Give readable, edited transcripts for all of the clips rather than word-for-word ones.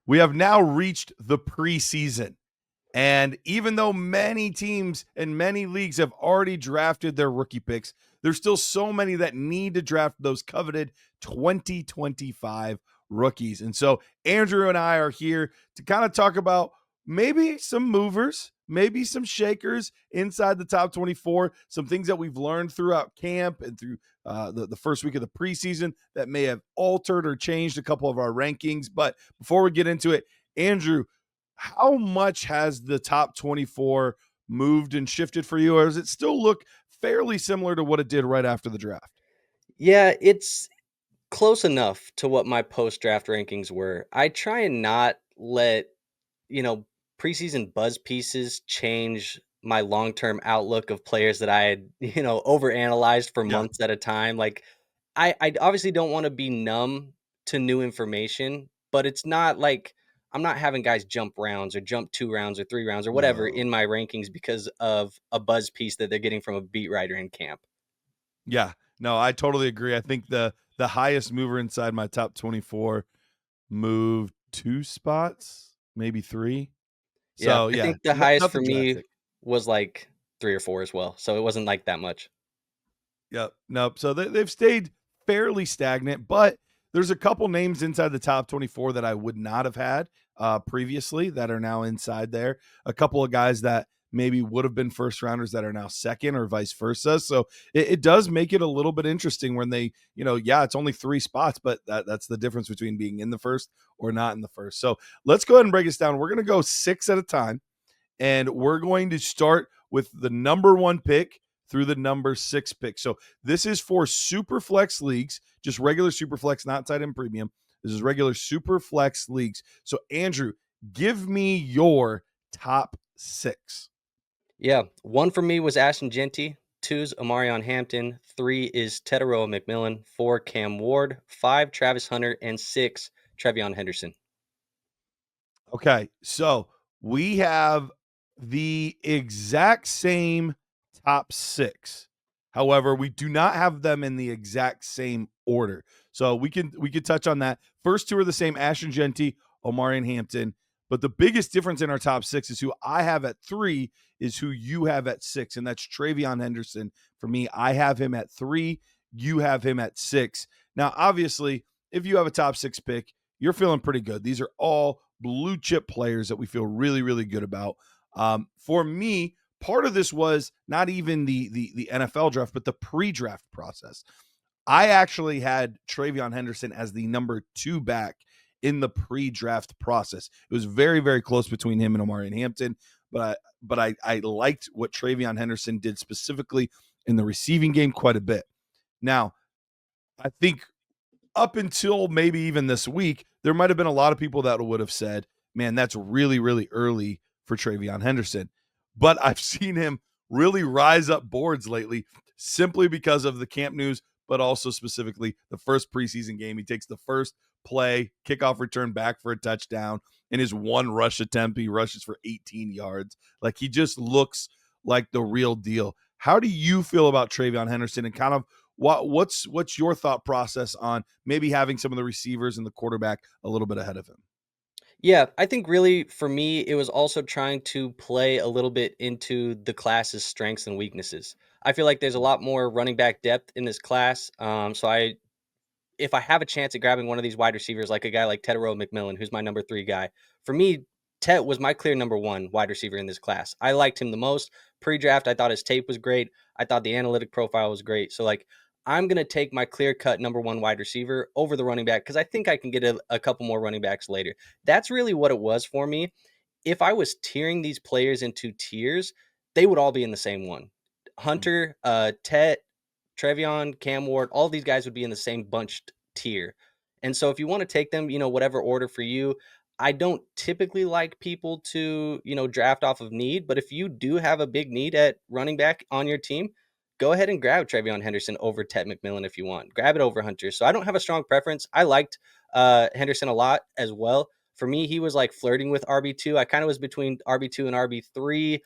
We have now reached the preseason. And even though many teams and many leagues have already drafted their rookie picks, there's still so many that need to draft those coveted 2025 rookies. And so Andrew and I are here to kind of talk about maybe some movers, maybe some shakers inside the top 24, some things that we've learned throughout camp and through the first week of the preseason that may have altered or changed a couple of our rankings. But before we get into it, Andrew, how much has the top 24 moved and shifted for you, or does it still look fairly similar to what it did right after the draft? Yeah, it's close enough to what my post-draft rankings were. I try and not let, you know, preseason buzz pieces change my long-term outlook of players that I had, overanalyzed for Yeah. months at a time. Like I obviously don't want to be numb to new information, but it's not like I'm not having guys jump rounds or jump 2 rounds or 3 rounds or whatever No. in my rankings because of a buzz piece that they're getting from a beat writer in camp. Yeah. No, I totally agree. I think the highest mover inside my top 24 moved 2 spots, maybe 3. Yeah, So, I yeah, think the highest for nothing me drastic. was like 3 or 4 as well, so it wasn't like that much. Yep. Nope. So they've stayed fairly stagnant, but there's a couple names inside the top 24 that I would not have had previously that are now inside there. A couple of guys that maybe would have been first rounders that are now second or vice versa. So it does make it a little bit interesting when they, it's only 3 spots, but that's the difference between being in the first or not in the first. So let's go ahead and break this down. We're going to go 6 at a time, and we're going to start with the number 1 pick through the number 6 pick. So this is for super flex leagues, just regular super flex, not tight end premium. This is regular super flex leagues. So Andrew, give me your top 6. Yeah, 1 for me was Ashton Jeanty, 2's Omarion Hampton, 3 is Tetairoa McMillan, 4 Cam Ward, 5 Travis Hunter, and 6 TreVeyon Henderson. Okay, so we have the exact same top 6. However, we do not have them in the exact same order. So we can touch on that. First 2 are the same: Ashton Jeanty, Omarion Hampton. But the biggest difference in our top 6 is who I have at 3 is who you have at 6, and that's TreVeyon Henderson. For me, I have him at 3. You have him at 6. Now, obviously, if you have a top 6 pick, you're feeling pretty good. These are all blue chip players that we feel really, really good about. For me, part of this was not even the NFL draft, but the pre-draft process. I actually had TreVeyon Henderson as the number 2 back in the pre-draft process. It was very, very close between him and Omarion Hampton, but I liked what TreVeyon Henderson did specifically in the receiving game quite a bit. Now, I think up until maybe even this week, there might have been a lot of people that would have said, man, that's really, really early for TreVeyon Henderson. But I've seen him really rise up boards lately simply because of the camp news, but also specifically the first preseason game. He takes the first play, kickoff return back for a touchdown. In his 1 rush attempt, he rushes for 18 yards. Like, he just looks like the real deal. How do you feel about TreVeyon Henderson, and kind of what's your thought process on maybe having some of the receivers and the quarterback a little bit ahead of him? Yeah, I think really for me, it was also trying to play a little bit into the class's strengths and weaknesses. I feel like there's a lot more running back depth in this class. If I have a chance at grabbing one of these wide receivers, like a guy like Tetairoa McMillan, who's my number 3 guy, for me, Tet was my clear number 1 wide receiver in this class. I liked him the most. Pre-draft, I thought his tape was great. I thought the analytic profile was great. So, like, I'm going to take my clear-cut number 1 wide receiver over the running back because I think I can get a couple more running backs later. That's really what it was for me. If I was tiering these players into tiers, they would all be in the same one. Hunter, Tet, TreVeyon, Cam Ward, all these guys would be in the same bunched tier. And so if you want to take them, whatever order for you, I don't typically like people to, draft off of need, but if you do have a big need at running back on your team, go ahead and grab TreVeyon Henderson over Tet McMillan if you want. Grab it over Hunter. So I don't have a strong preference. I liked Henderson a lot as well. For me, he was like flirting with RB2. I kind of was between RB2 and RB3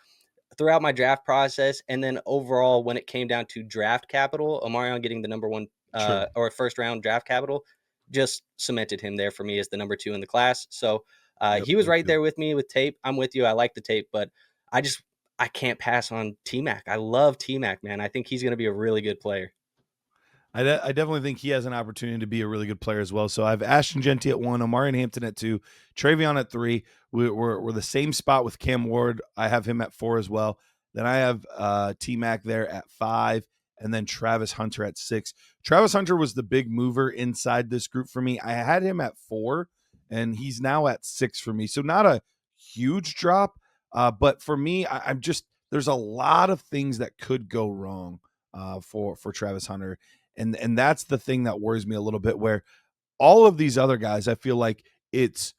throughout my draft process, and then overall when it came down to draft capital, Omarion getting the number 1 True. or first round draft capital just cemented him there for me as the number 2 in the class. So Yep, He was me right too. there with me with tape. I'm with you. I like the tape, but I can't pass on T-Mac. I love T-Mac, man. I think he's going to be a really good player. I definitely think he has an opportunity to be a really good player as well. So I have Ashton Jeanty at 1, Omarion Hampton at 2, TreVeyon at 3. We're the same spot with Cam Ward. I have him at 4 as well. Then I have T-Mac there at 5, and then Travis Hunter at 6. Travis Hunter was the big mover inside this group for me. I had him at 4, and he's now at 6 for me. So not a huge drop, but for me, I'm just there's a lot of things that could go wrong for Travis Hunter, and that's the thing that worries me a little bit, where all of these other guys, I feel like it's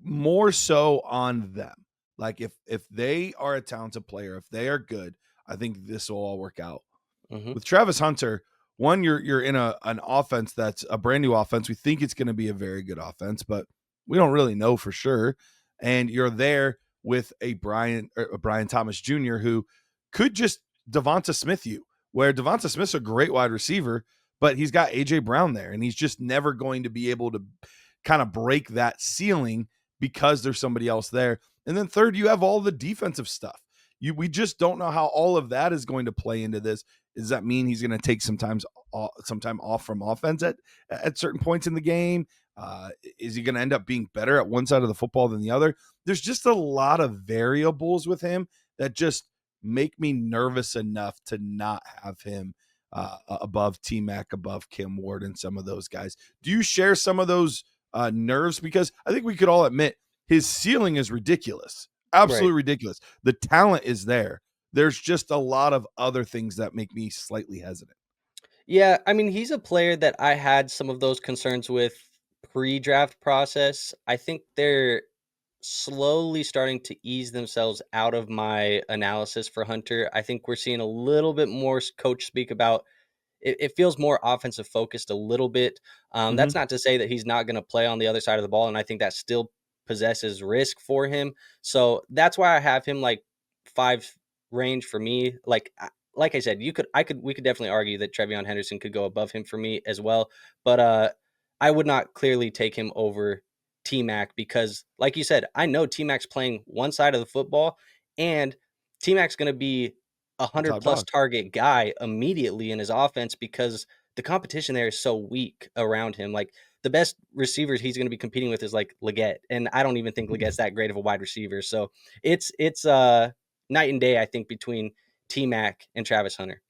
more so on them. Like if they are a talented player, if they are good, I think this will all work out. Hmm. With Travis Hunter, one, you're in an offense that's a brand new offense. We think it's going to be a very good offense, but we don't really know for sure. And you're there with a Brian Thomas Jr. who could just Devonta Smith you, where Devonta Smith's a great wide receiver, but he's got AJ Brown there, and he's just never going to be able to kind of break that ceiling because there's somebody else there. And then third, you have all the defensive stuff. We just don't know how all of that is going to play into this. Does that mean he's going to take some time off from offense at certain points in the game? Is he going to end up being better at one side of the football than the other? There's just a lot of variables with him that just make me nervous enough to not have him above T-Mac, above Kim Ward, and some of those guys. Do you share some of those nerves? Because I think we could all admit his ceiling is ridiculous, Right. absolutely ridiculous. The talent is there. There's just a lot of other things that make me slightly hesitant. Yeah, I mean, he's a player that I had some of those concerns with pre-draft process. I think they're slowly starting to ease themselves out of my analysis for Hunter. I think we're seeing a little bit more coach speak about it feels more offensive focused a little bit. Mm-hmm. That's not to say that he's not going to play on the other side of the ball, and I think that still possesses risk for him. So that's why I have him like 5 range for me. Like I said, we could definitely argue that TreVeyon Henderson could go above him for me as well, but I would not clearly take him over T Mac because, like you said, I know T Mac's playing one side of the football, and T Mac's going to be a The 100 top plus dog. target guy immediately in his offense because the competition there is so weak around him. Like the best receivers he's going to be competing with is like Leggett, and I don't even think Legett's that great of a wide receiver. So it's night and day, I think, between T Mac and Travis Hunter.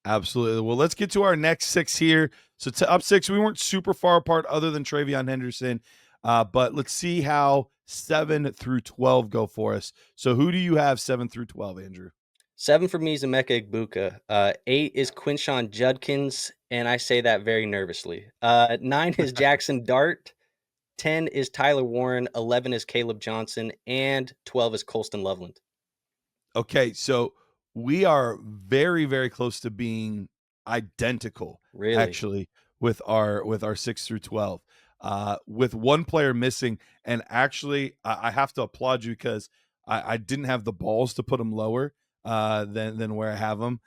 Absolutely. Well, let's get to our next 6 here. So to up 6, we weren't super far apart other than TreVeyon Henderson. But let's see how 7 through 12 go for us. So who do you have 7 through 12, Andrew? 7 for me is Emeka Egbuka. 8 is Quinshon Judkins, and I say that very nervously. 9 is Jaxson Dart. 10 is Tyler Warren. 11 is Kaleb Johnson, and 12 is Colston Loveland. Okay, so we are very, very close to being identical, Really? actually, with our 6 through 12. With one player missing, and actually, I have to applaud you because I didn't have the balls to put him lower than where I have him.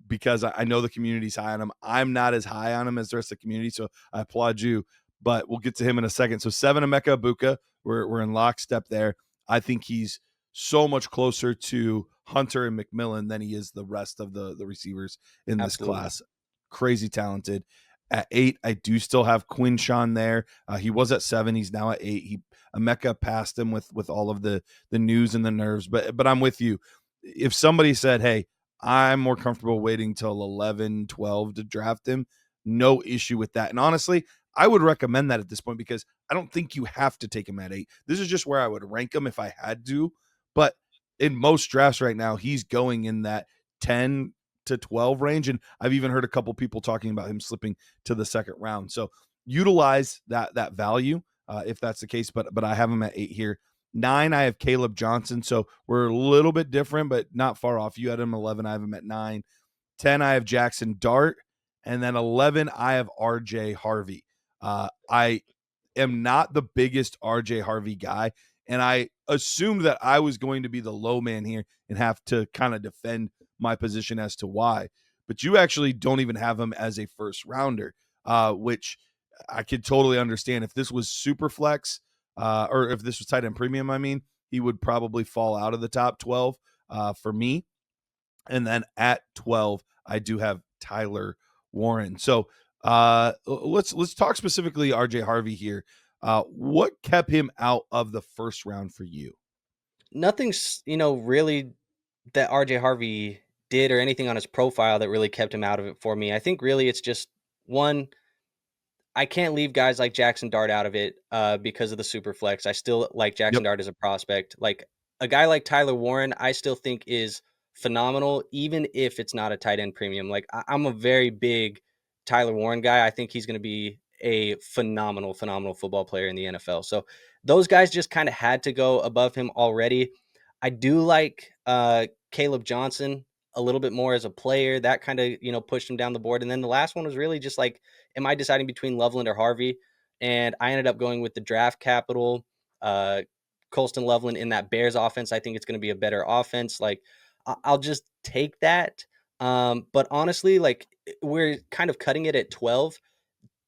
Because I know the community's high on him. I'm not as high on him as the rest of the community, so I applaud you. But we'll get to him in a second. So 7, Emeka Egbuka, we're in lockstep there. I think he's so much closer to Hunter and McMillan than he is the rest of the receivers in this Absolutely. class. Crazy talented. At 8, I do still have Quinshon there. He was at 7. He's now at 8. Emeka passed him with all of the news and the nerves. But I'm with you. If somebody said, hey, I'm more comfortable waiting till 11, 12 to draft him, no issue with that. And honestly, I would recommend that at this point because I don't think you have to take him at 8. This is just where I would rank him if I had to. But in most drafts right now, he's going in that 10 to 12 range. And I've even heard a couple people talking about him slipping to the second round. So utilize that value if that's the case. But I have him at 8 here. 9, I have Kaleb Johnson. So we're a little bit different, but not far off. You had him 11. I have him at 9. 10, I have Jaxson Dart. And then 11, I have RJ Harvey. I am not the biggest RJ Harvey guy. And I assumed that I was going to be the low man here and have to kind of defend my position as to why. But you actually don't even have him as a first rounder, which I could totally understand. If this was super flex, or if this was tight end premium, I mean, he would probably fall out of the top 12 for me. And then at 12, I do have Tyler Warren. So let's talk specifically RJ Harvey here. What kept him out of the first round for you? Nothing's, really that RJ Harvey did or anything on his profile that really kept him out of it for me. I think really it's just one, I can't leave guys like Jaxson Dart out of it because of the super flex. I still like Jaxson Yep. Dart as a prospect. Like a guy like Tyler Warren, I still think is phenomenal, even if it's not a tight end premium. Like I'm a very big Tyler Warren guy. I think he's going to be a phenomenal, phenomenal football player in the NFL. So those guys just kind of had to go above him already. I do like Kaleb Johnson a little bit more as a player. That kind of, pushed him down the board. And then the last one was really just like, am I deciding between Loveland or Harvey? And I ended up going with the draft capital, Colston Loveland in that Bears offense. I think it's going to be a better offense. Like I'll just take that. But honestly, like we're kind of cutting it at 12.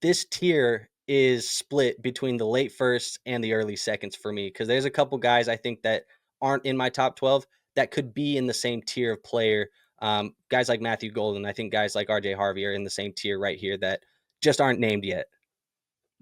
This tier is split between the late firsts and the early seconds for me because there's a couple guys I think that aren't in my top 12 that could be in the same tier of player. Guys like Matthew Golden, I think guys like RJ Harvey are in the same tier right here that just aren't named yet.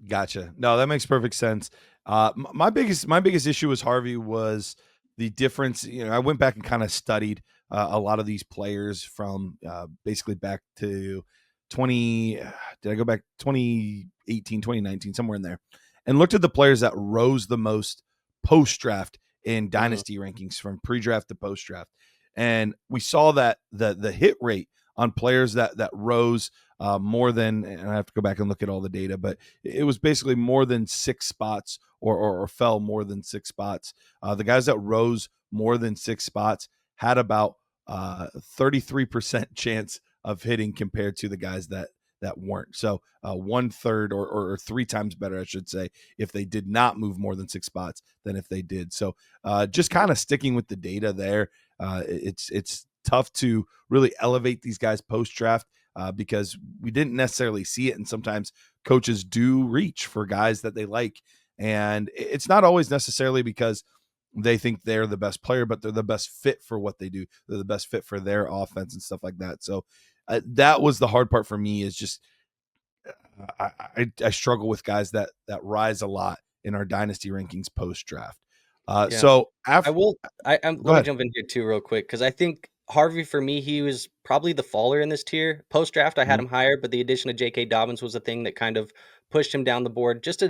Gotcha. No, that makes perfect sense. My biggest issue with Harvey was the difference. I went back and kind of studied a lot of these players from basically back to 20. Did I go back 2018, 2019, somewhere in there, and looked at the players that rose the most post draft in Mhm. dynasty rankings from pre draft to post draft, and we saw that the hit rate on players that rose more than, and I have to go back and look at all the data, but it was basically more than 6 spots or fell more than 6 spots. The guys that rose more than 6 spots had about 33% chance of hitting compared to the guys that weren't. So 1/3 or 3 times better, I should say, if they did not move more than 6 spots than if they did. So just kind of sticking with the data there. It's tough to really elevate these guys post draft because we didn't necessarily see it. And sometimes coaches do reach for guys that they like. And it's not always necessarily because they think they're the best player, but they're the best fit for what they do. They're the best fit for their offense and stuff like that. So that was the hard part for me is just I struggle with guys that rise a lot in our dynasty rankings post draft. Yeah. So I after, will. go Let me ahead. jump in here too, real quick, because I think Harvey for me, he was probably the faller in this tier. Post draft, I had Mhm. him higher, but the addition of J.K. Dobbins was the thing that kind of pushed him down the board just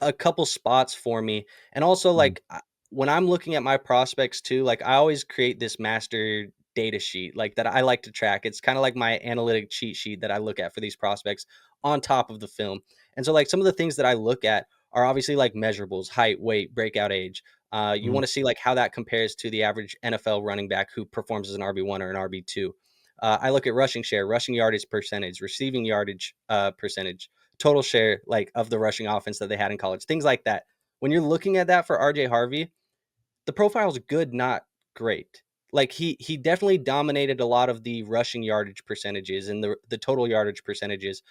a couple spots for me. And also, Mhm. like when I'm looking at my prospects too, like I always create this master data sheet like that I like to track. It's kind of like my analytic cheat sheet that I look at for these prospects on top of the film. And so, like some of the things that I look at are obviously like measurables: height, weight, breakout age. You Mhm. want to see like how that compares to the average NFL running back who performs as an RB1 or an RB2. I look at rushing share, rushing yardage percentage, receiving yardage percentage, total share like of the rushing offense that they had in college, things like that. When you're looking at that for RJ Harvey, the profile's good, not great. Like he definitely dominated a lot of the rushing yardage percentages and the total yardage percentages,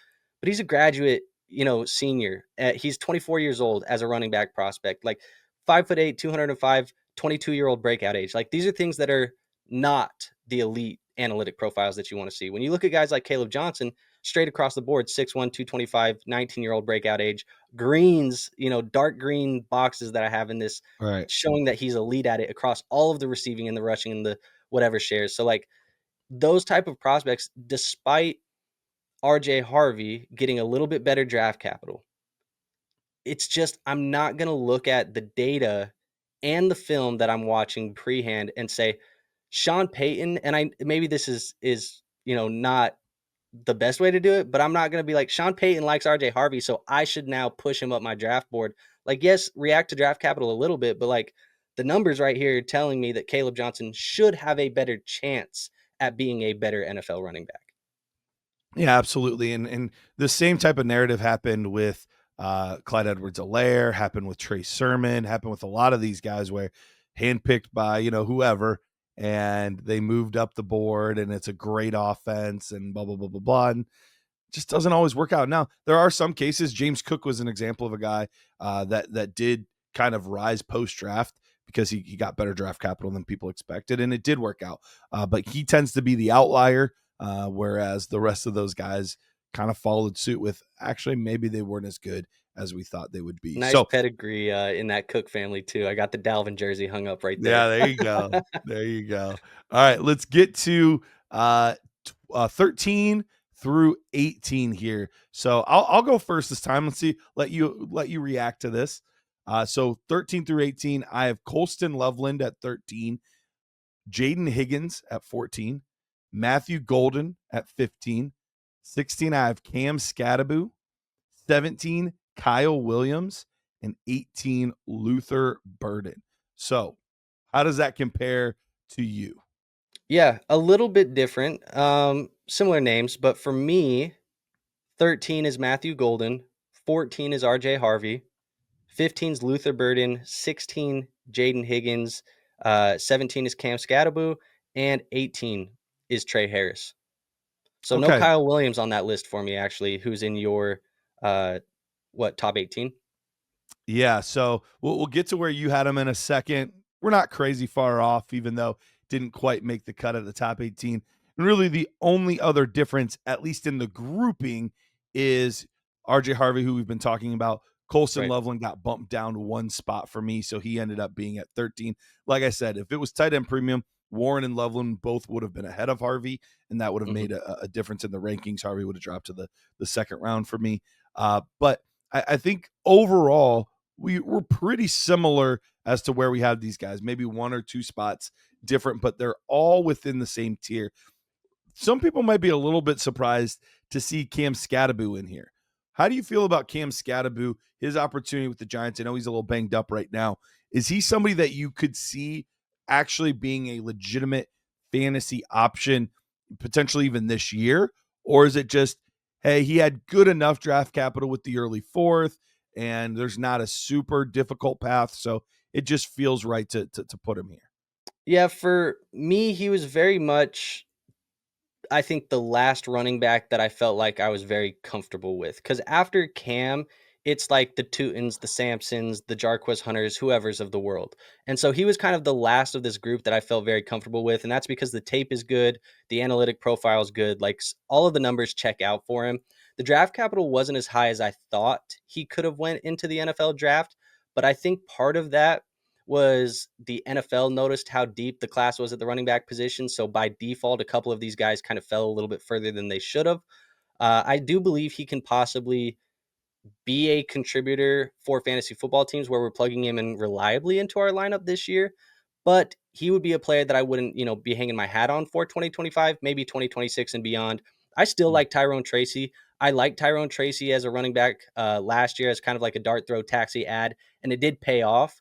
but he's a graduate, senior. He's 24 years old as a running back prospect, like 5'8", 205, 22-year-old breakout age. Like these are things that are not the elite analytic profiles that you want to see. When you look at guys like Kaleb Johnson, straight across the board, 6'1", 225, 19-year-old breakout age, greens, dark green boxes that I have in this All right. showing that he's elite at it across all of the receiving and the rushing and the whatever shares. So like those type of prospects, despite RJ Harvey getting a little bit better draft capital, it's just I'm not going to look at the data and the film that I'm watching pre-hand and say Sean Payton, and I maybe this is not the best way to do it, but I'm not going to be like Sean Payton likes RJ Harvey, so I should now push him up my draft board. Like, yes, react to draft capital a little bit, but like the numbers right here are telling me that Kaleb Johnson should have a better chance at being a better NFL running back. Yeah, absolutely. And the same type of narrative happened with Clyde Edwards-Helaire, happened with Trey Sermon, happened with a lot of these guys where handpicked by, whoever, and they moved up the board and it's a great offense and blah, blah, blah, blah, blah. And it just doesn't always work out. Now, there are some cases. James Cook was an example of a guy that did kind of rise post draft because he got better draft capital than people expected, and it did work out. But he tends to be the outlier, whereas the rest of those guys kind of followed suit with actually maybe they weren't as good as we thought they would be. Nice So pedigree in that Cook family too. I got the Dalvin jersey hung up right there. yeah, there you go. There you go. All right, let's get to 13 through 18 here. So I'll go first this time. Let's see. Let you react to this. So 13 through 18, I have Colston Loveland at 13, Jaden Higgins at 14, Matthew Golden at 15, 16, I have Cam Skattebo, 17, Kyle Williams, and 18, Luther Burden. So how does that compare to you? Yeah, a little bit different. Similar names, but for me, 13 is Matthew Golden, 14 is RJ Harvey, 15 is Luther Burden, 16 Jaden Higgins, 17 is Cam Skattebo, and 18 is Trey Harris. So no Okay. Kyle Williams on that list for me, actually, who's in your top 18? Yeah, so we'll get to where you had him in a second. We're not crazy far off, even though didn't quite make the cut at the top 18. And really, the only other difference, at least in the grouping, is RJ Harvey, who we've been talking about. Colston Right. Loveland got bumped down one spot for me, so he ended up being at 13. Like I said, if it was tight end premium, Warren and Loveland both would have been ahead of Harvey, and that would have made a difference in the rankings. Harvey would have dropped to the second round for me. But I think overall, we're pretty similar as to where we have these guys, maybe one or two spots different, but they're all within the same tier. Some people might be a little bit surprised to see Cam Skattebo in here. How do you feel about Cam Skattebo, his opportunity with the Giants? I know he's a little banged up right now. Is he somebody that you could see actually being a legitimate fantasy option, potentially even this year? Or is it just, hey, he had good enough draft capital with the early fourth, and there's not a super difficult path, so it just feels right to put him here? Yeah, for me, he was very much, I think, the last running back that I felt like I was very comfortable with. Because after Cam, it's like the Tutons, the Sampsons, the Jarquez Hunters, whoever's of the world. And so he was kind of the last of this group that I felt very comfortable with. And that's because the tape is good, the analytic profile is good. Like all of the numbers check out for him. The draft capital wasn't as high as I thought he could have went into the NFL draft. But I think part of that was the NFL noticed how deep the class was at the running back position. So by default, a couple of these guys kind of fell a little bit further than they should have. I do believe he can possibly be a contributor for fantasy football teams where we're plugging him in reliably into our lineup this year. But he would be a player that I wouldn't, be hanging my hat on for 2025, maybe 2026 and beyond. I still like Tyrone Tracy. I liked Tyrone Tracy as a running back last year as kind of like a dart throw taxi ad, and it did pay off.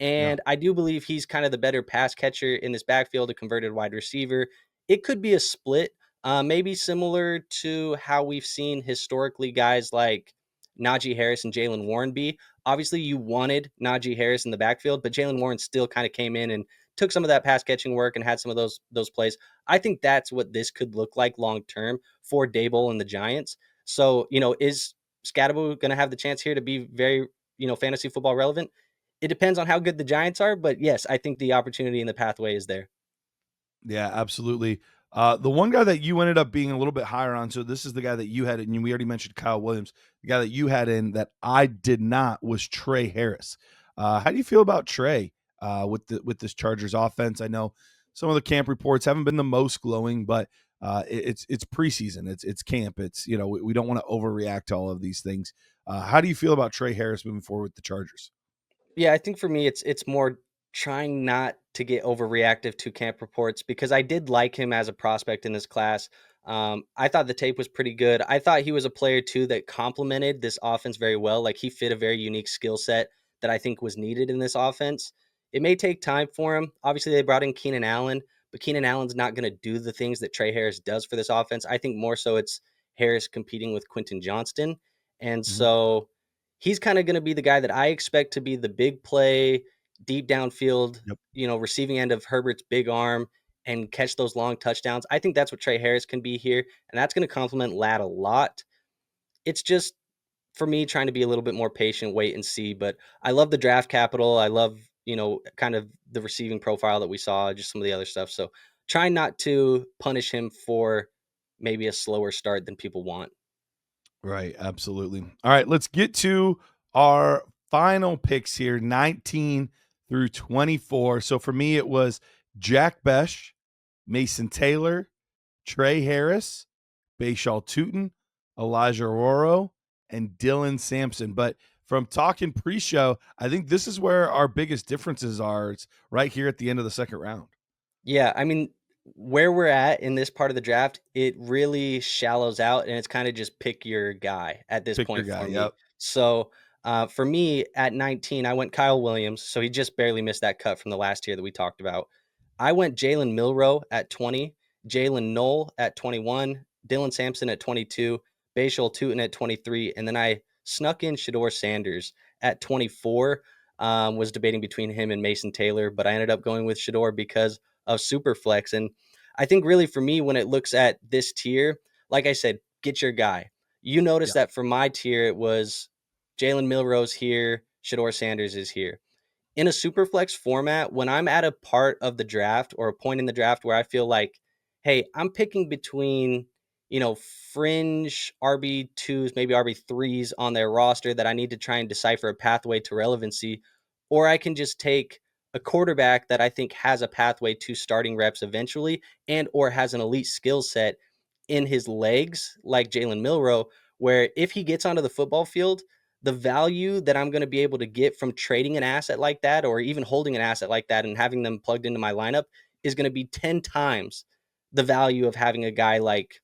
Yeah. And I do believe he's kind of the better pass catcher in this backfield, a converted wide receiver. It could be a split, maybe similar to how we've seen historically guys like Najee Harris and Jalen Warren be. Obviously, you wanted Najee Harris in the backfield, but Jalen Warren still kind of came in and took some of that pass catching work and had some of those plays. I think that's what this could look like long term for Daboll and the Giants. So, is Skattebo going to have the chance here to be very, fantasy football relevant? It depends on how good the Giants are, but yes, I think the opportunity and the pathway is there. Yeah, absolutely. The one guy that you ended up being a little bit higher on, so this is the guy that you had, and we already mentioned Kyle Williams. The guy that you had in that I did not was Trey Harris. How do you feel about Trey with this Chargers offense? I know some of the camp reports haven't been the most glowing, but it's preseason, it's camp, it's we don't want to overreact to all of these things. How do you feel about Trey Harris moving forward with the Chargers? Yeah, I think for me, it's more trying not to get overreactive to camp reports because I did like him as a prospect in this class. I thought the tape was pretty good. I thought he was a player too that complemented this offense very well. Like he fit a very unique skill set that I think was needed in this offense. It may take time for him. Obviously, they brought in Keenan Allen, but Keenan Allen's not going to do the things that Trey Harris does for this offense. I think more so it's Harris competing with Quinton Johnston, and Mhm. so he's kind of going to be the guy that I expect to be the big play, deep downfield, Yep. receiving end of Herbert's big arm and catch those long touchdowns. I think that's what Trey Harris can be here, and that's going to complement Ladd a lot. It's just for me, trying to be a little bit more patient, wait and see. But I love the draft capital. I love, kind of the receiving profile that we saw, just some of the other stuff. So trying not to punish him for maybe a slower start than people want. Right, absolutely. All right, let's get to our final picks here, 19 through 24. So for me, it was Jack Besh, Mason Taylor, Trey Harris, Bayshaw Tootin, Elijah Roro, and Dylan Sampson. But from talking pre-show, I think this is where our biggest differences are. It's right here at the end of the second round. Yeah, I mean, where we're at in this part of the draft, it really shallows out, and it's kind of just pick your guy at this Pick your point guy. for Yep. me. So for me at 19, I went Kyle Williams. So he just barely missed that cut from the last year that we talked about. I went Jalen Milroe at 20, Jalen Knoll at 21, Dylan Sampson at 22, Bayshul Tootin at 23, and then I snuck in Shador Sanders at 24. Was debating between him and Mason Taylor, but I ended up going with Shador because of Superflex. And I think really for me, when it looks at this tier, like I said, get your guy. You notice Yeah. that for my tier, it was Jalen Milrose here, Shador Sanders is here. In a Superflex format, when I'm at a part of the draft or a point in the draft where I feel like, hey, I'm picking between, fringe RB2s, maybe RB3s on their roster that I need to try and decipher a pathway to relevancy, or I can just take a quarterback that I think has a pathway to starting reps eventually and or has an elite skill set in his legs like Jalen Milroe, where if he gets onto the football field, the value that I'm going to be able to get from trading an asset like that or even holding an asset like that and having them plugged into my lineup is going to be 10 times the value of having a guy like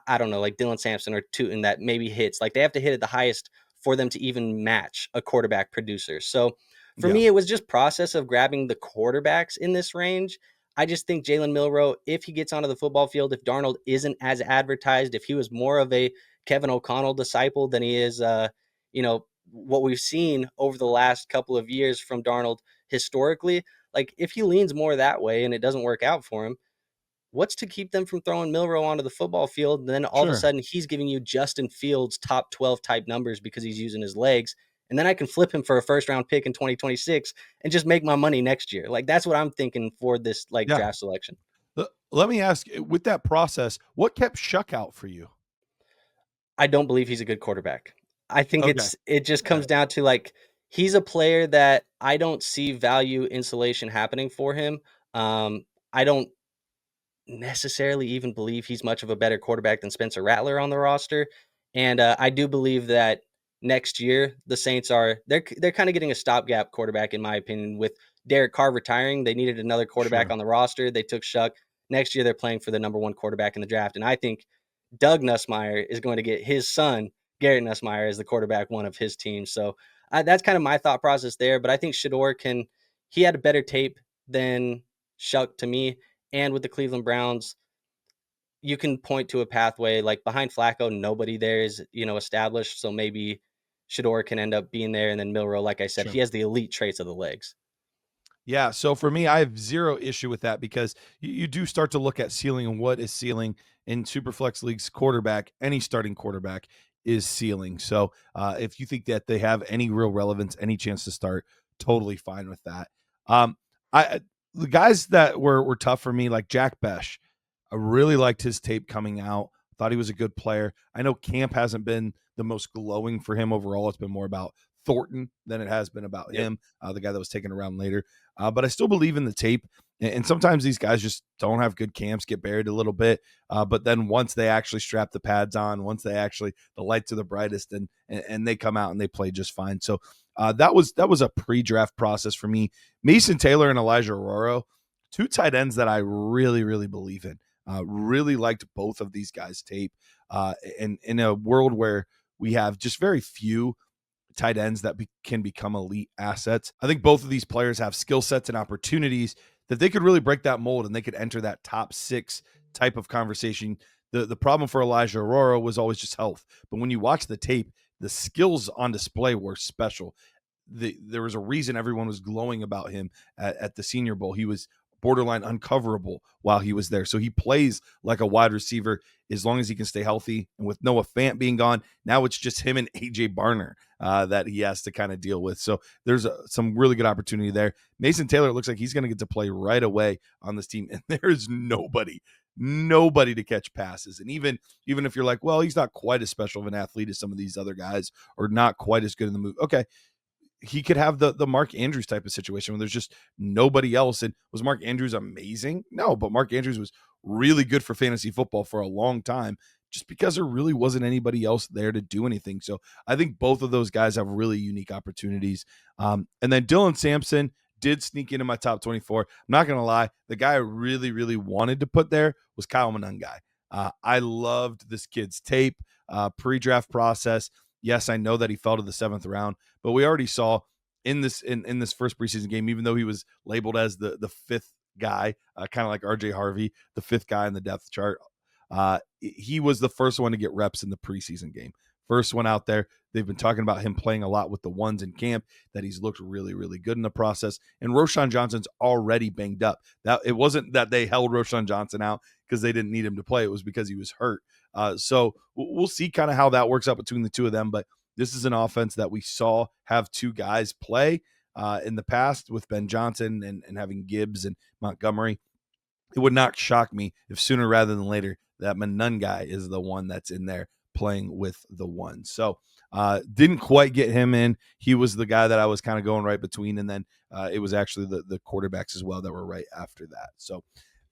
I don't know, like Dylan Sampson or Tootin that maybe hits. Like they have to hit at the highest for them to even match a quarterback producer. So for Yeah. me, it was just process of grabbing the quarterbacks in this range. I just think Jalen Milroe, if he gets onto the football field, if Darnold isn't as advertised, if he was more of a Kevin O'Connell disciple than he is, what we've seen over the last couple of years from Darnold historically, like if he leans more that way and it doesn't work out for him, what's to keep them from throwing Milroe onto the football field? And then all of a Sure. sudden he's giving you Justin Fields top 12 type numbers because he's using his legs. And then I can flip him for a first round pick in 2026 and just make my money next year. Like that's what I'm thinking for this like Yeah. draft selection. Let me ask, with that process, what kept Shuck out for you? I don't believe he's a good quarterback. I think Okay. it just Okay. comes down to like he's a player that I don't see value insulation happening for him. I don't necessarily even believe he's much of a better quarterback than Spencer Rattler on the roster. And I do believe that next year the Saints they're kind of getting a stopgap quarterback in my opinion. With Derek Carr retiring, they needed another quarterback Sure. on the roster. They took Shuck. Next year they're playing for the number one quarterback in the draft, and I think Doug Nussmeier is going to get his son Garrett Nussmeier as the quarterback one of his teams. So that's kind of my thought process there. But I think Shador he had a better tape than Shuck to me. And with the Cleveland Browns, you can point to a pathway like behind Flacco, nobody there is, established. So maybe Shador can end up being there. And then Milroe, like I said, Sure. he has the elite traits of the legs. Yeah. So for me, I have zero issue with that because you do start to look at ceiling and what is ceiling in Superflex leagues. Quarterback, any starting quarterback is ceiling. So if you think that they have any real relevance, any chance to start, totally fine with that. Um, the guys that were tough for me, like Jack Besh, I really liked his tape coming out. Thought he was a good player. I know camp hasn't been the most glowing for him overall. It's been more about Thornton than it has been about Yep. him, the guy that was taken around later. But I still believe in the tape. And sometimes these guys just don't have good camps, get buried a little bit. But then once they actually strap the pads on, once they actually the lights are the brightest, and they come out and they play just fine. So that was a pre-draft process for me. Mason Taylor and Elijah Roro, two tight ends that I really, really believe in. Really liked both of these guys' tape. And in a world where we have just very few tight ends that can become elite assets, I think both of these players have skill sets and opportunities that they could really break that mold and they could enter that top 6 type of conversation. The problem for Elijah Aurora was always just health. But when you watch the tape, the skills on display were special. There was a reason everyone was glowing about him at the Senior Bowl. He was borderline uncoverable while he was there. So he plays like a wide receiver as long as he can stay healthy. And with Noah Fant being gone, now it's just him and AJ Barner that he has to kind of deal with. So there's some really good opportunity there. Mason Taylor looks like he's going to get to play right away on this team, and there's nobody to catch passes. And even if you're like, well, he's not quite as special of an athlete as some of these other guys, or not quite as good in the move. Okay, he could have the Mark Andrews type of situation where there's just nobody else. And was Mark Andrews amazing? No, but Mark Andrews was really good for fantasy football for a long time, just because there really wasn't anybody else there to do anything. So I think both of those guys have really unique opportunities. And then Dylan Sampson did sneak into my top 24. I'm not going to lie. The guy I really, really wanted to put there was Kyle Monangai. I loved this kid's tape, pre-draft process. Yes, I know that he fell to the 7th round, but we already saw in this first preseason game, even though he was labeled as the 5th guy, kind of like RJ Harvey, the 5th guy in the depth chart, he was the first one to get reps in the preseason game. First one out there. They've been talking about him playing a lot with the ones in camp, that he's looked really, really good in the process. And Roschon Johnson's already banged up. That it wasn't that they held Roschon Johnson out because they didn't need him to play. It was because he was hurt. So we'll see kind of how that works out between the two of them. But this is an offense that we saw have two guys play in the past with Ben Johnson and having Gibbs and Montgomery. It would not shock me if sooner rather than later that Monangai is the one that's in there playing with the one. So didn't quite get him in. He was the guy that I was kind of going right between. And then it was actually the quarterbacks as well that were right after that. So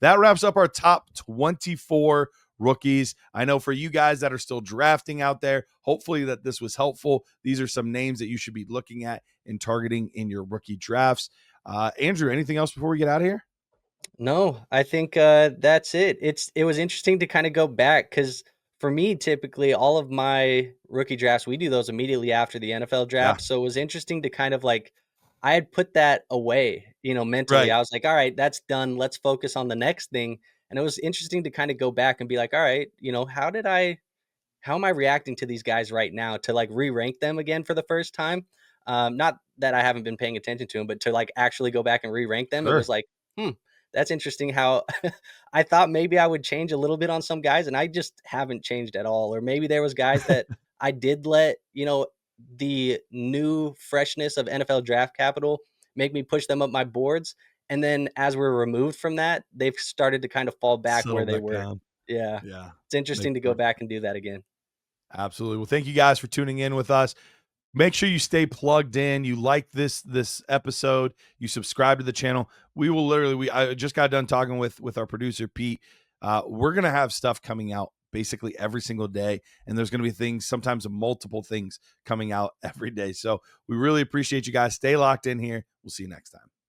that wraps up our top 24 rookies. I know for you guys that are still drafting out there, hopefully that this was helpful. These are some names that you should be looking at and targeting in your rookie drafts. Andrew, anything else before we get out of here? No, I think that's it. It was interesting to kind of go back, because for me, typically all of my rookie drafts, we do those immediately after the NFL Yeah, draft. So it was interesting to kind of like, I had put that away, mentally. right. I was like, all right, that's done. Let's focus on the next thing. And it was interesting to kind of go back and be like, all right, how am I reacting to these guys right now, to like re-rank them again for the first time? Not that I haven't been paying attention to them, but to like actually go back and re-rank them. It was Sure. like, that's interesting how I thought maybe I would change a little bit on some guys, and I just haven't changed at all. Or maybe there was guys that I did let, the new freshness of NFL draft capital make me push them up my boards. And then as we're removed from that, they've started to kind of fall back Settle where they back were. down. Yeah. Yeah. It's interesting Makes to go perfect. back and do that again. Absolutely. Well, thank you guys for tuning in with us. Make sure you stay plugged in. You like this episode. You subscribe to the channel. We will literally. I just got done talking with our producer Pete. We're gonna have stuff coming out basically every single day, and there's gonna be things, sometimes multiple things coming out every day. So we really appreciate you guys. Stay locked in here. We'll see you next time.